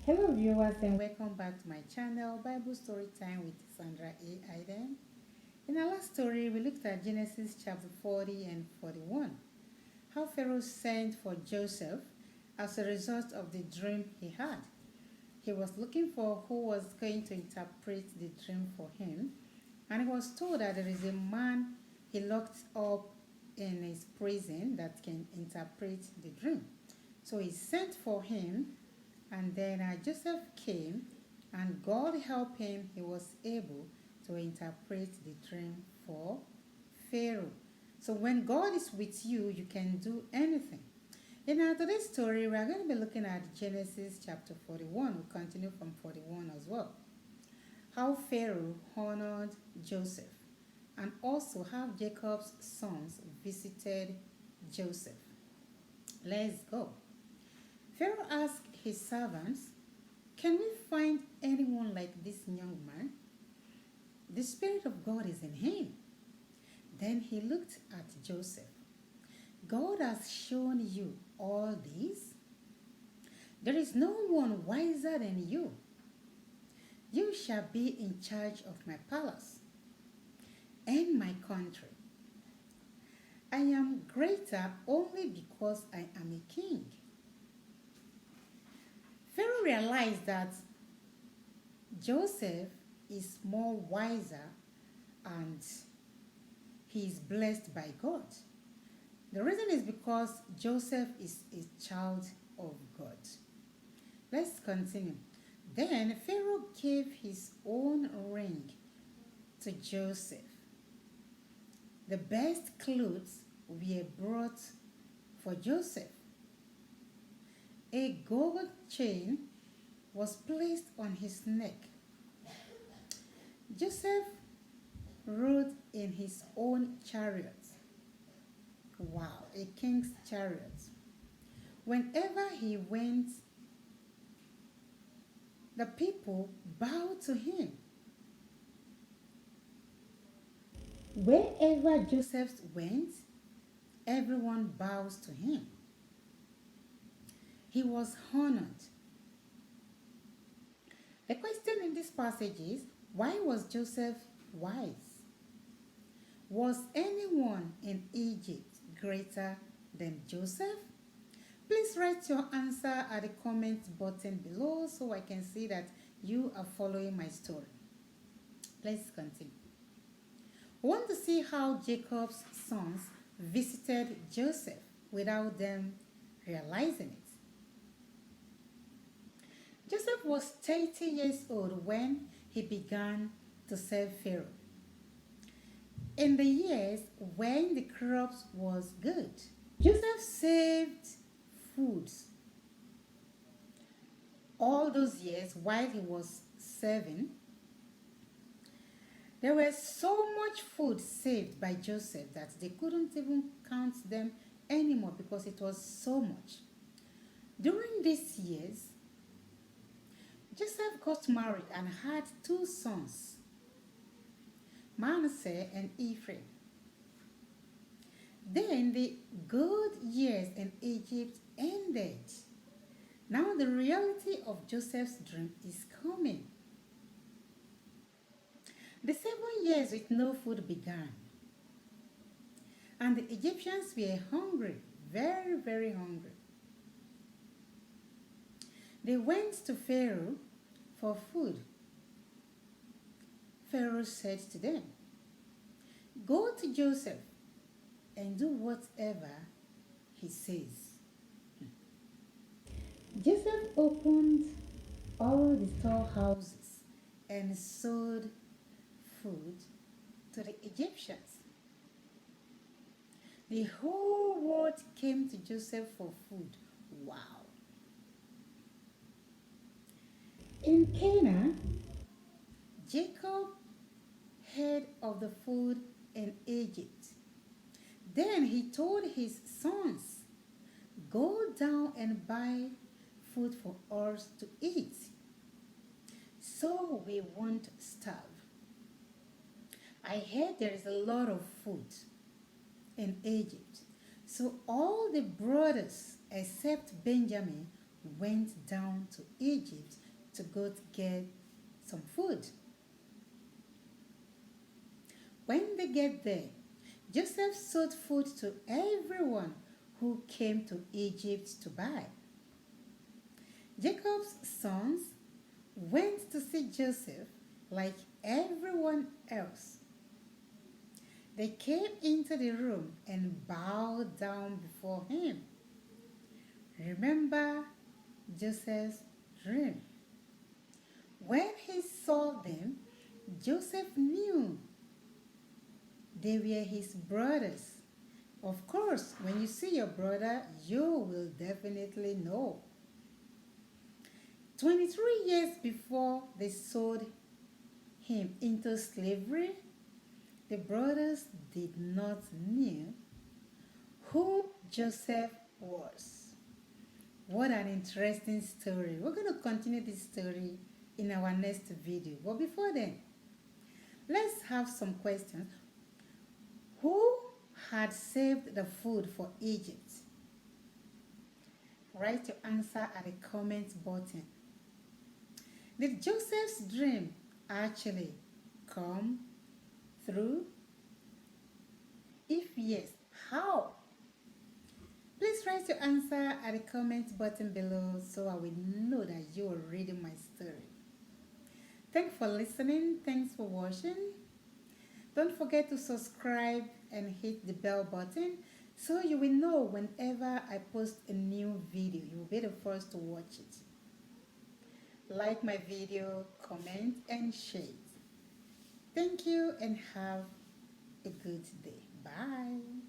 Hello viewers and welcome back to my channel Bible Story Time with Sandra A. Aiden. In our last story we looked at Genesis chapter 40 and 41. How Pharaoh sent for Joseph as a result of the dream he had. He was looking for who was going to interpret the dream for him, and he was told that there is a man he locked up in his prison that can interpret the dream. So he sent for him, and then Joseph came, and God helped him. He was able to interpret the dream for Pharaoh. So when God is with you, you can do anything. In our today's story, we are going to be looking at Genesis chapter 41. We'll continue from 41 as well. How Pharaoh honored Joseph, and also how Jacob's sons visited Joseph. Let's go. Pharaoh asked his servants, "Can we find anyone like this young man? The Spirit of God is in him." Then he looked at Joseph. "God has shown you all this. There is no one wiser than you. You shall be in charge of my palace and my country. I am greater only because I am a king." Pharaoh realized that Joseph is more wiser and he is blessed by God. The reason is because Joseph is a child of God. Let's continue. Then Pharaoh gave his own ring to Joseph. The best clothes were brought for Joseph. A gold chain was placed on his neck. Joseph rode in his own chariot. Wow, a king's chariot. Whenever he went, the people bowed to him. Wherever Joseph went, everyone bows to him. He was honored. The question in this passage is, why was Joseph wise? Was anyone in Egypt greater than Joseph? Please write your answer at the comment button below so I can see that you are following my story. Let's continue. We want to see how Jacob's sons visited Joseph without them realizing it. Joseph was 30 years old when he began to serve Pharaoh. In the years when the crops was good, Joseph saved food. All those years while he was serving, there was so much food saved by Joseph that they couldn't even count them anymore because it was so much. During these years, Joseph got married and had two sons, Manasseh and Ephraim. Then the good years in Egypt ended. Now the reality of Joseph's dream is coming. The 7 years with no food began, and the Egyptians were hungry, very, very hungry. They went to Pharaoh for food. Pharaoh said to them, "Go to Joseph and do whatever he says." Joseph opened all the storehouses and sold food to the Egyptians. The whole world came to Joseph for food. Wow. In Canaan, Jacob heard of the food in Egypt. Then he told his sons, "Go down and buy food for us to eat, so we won't starve." I heard there is a lot of food in Egypt. So all the brothers except Benjamin went down to Egypt to go to get some food. When they get there, Joseph sold food to everyone who came to Egypt to buy. Jacob's sons went to see Joseph like everyone else. They came into the room and bowed down before him. Remember Joseph's dream. When he saw them, Joseph knew they were his brothers. Of course, when you see your brother, you will definitely know. 23 years before they sold him into slavery, the brothers did not know who Joseph was. What an interesting story. We're going to continue this story in our next video. But before then, let's have some questions. Who had saved the food for Egypt? Write your answer at the comment button. Did Joseph's dream actually come through? If yes, how? Please write your answer at the comment button below so I will know that you are reading my story. Thanks for listening. Thanks for watching. Don't forget to subscribe and hit the bell button so you will know whenever I post a new video. You will be the first to watch it. Like my video, comment and share it. Thank you and have a good day. Bye.